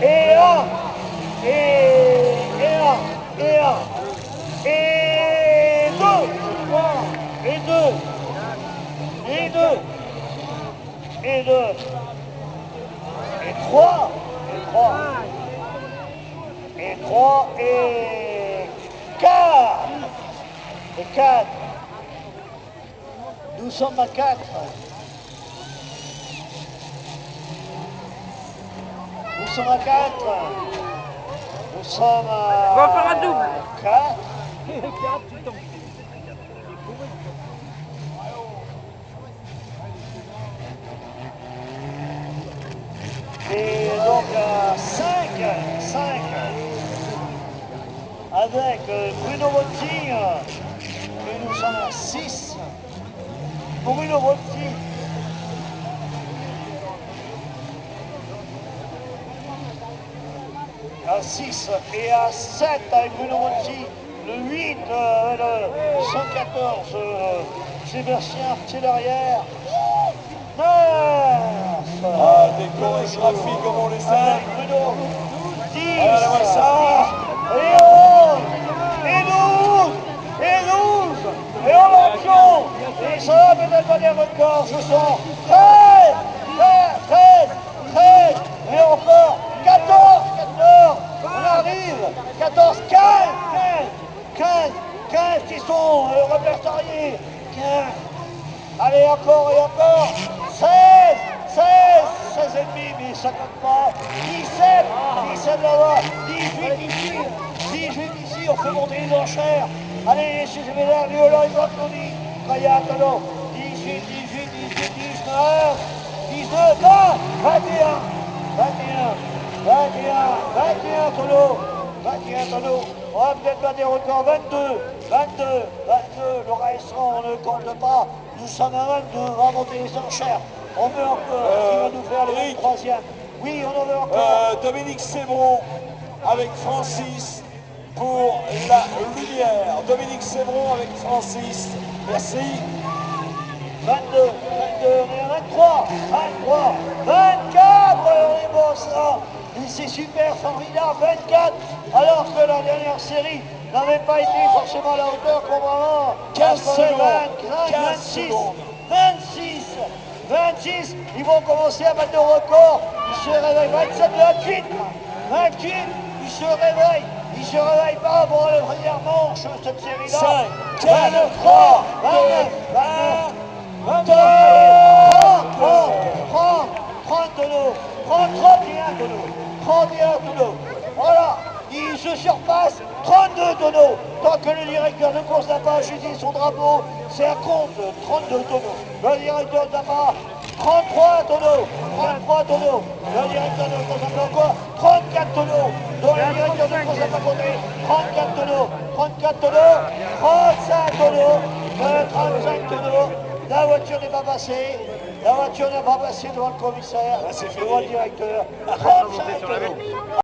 et un, et un, et un, et deux, et deux, et deux, et deux, et trois, et trois, et quatre, et quatre. Nous sommes à 4. Nous sommes à 4. Nous sommes à... On va faire un double. 4. Et donc à 5. Avec Bruno Volti. Et nous sommes à 6. Bruno Volti. À 6 et à 7 avec Bruno Volti. Le 8, le 114, Sébastien Artier derrière. 9. Ah, des chorégraphies comme on les aime. Bruno. 10. Allez, voir ça. Et 11. Et 12. Et 12. Et en action. Et ça va peut-être pas des records. Ce sont 13. Et encore 14. On arrive. 14, 15 qui sont répertoriés. 15. Allez, encore et encore. 16 et demi, mais ça compte pas. 17 là-bas. 18 ici, on fait monter les enchères. Allez, si je vais là, Léola, ils applaudissent. Kaya, Tono. 18, 19, 20, 21, Tono. 21, Tono. On va peut-être battre des records. 22, le restant, on ne compte pas. Nous sommes à 22, on va monter les enchères. On veut encore, qui va nous faire le 23e. Oui, on en veut encore. Dominique Sébron avec Francis pour la lumière. Dominique Sébron avec Francis. Merci. 22, on est à 23, 24, on est bon ça. Et c'est super formidable, 24, alors que la dernière série n'avait pas été forcément à la hauteur pour vraiment. 15 secondes, 26, ils vont commencer à battre le record. Ils se réveillent, 27, 28, ils se réveillent pas pour la première manche, cette série-là. 5, 4, 3, 29, 31 tonneaux. Voilà, il se surpasse 32 tonneaux. Tant que le directeur de course n'a pas agité son drapeau, c'est un compte, 32 tonneaux. Le directeur n'a pas 33 tonneaux. Le directeur de course n'a pas quoi 34 tonneaux. Donc le directeur de course n'a pas compté 34 tonneaux. 35 tonneaux. La voiture n'est pas passée. Devant le commissaire, devant le directeur. 35 tonneaux.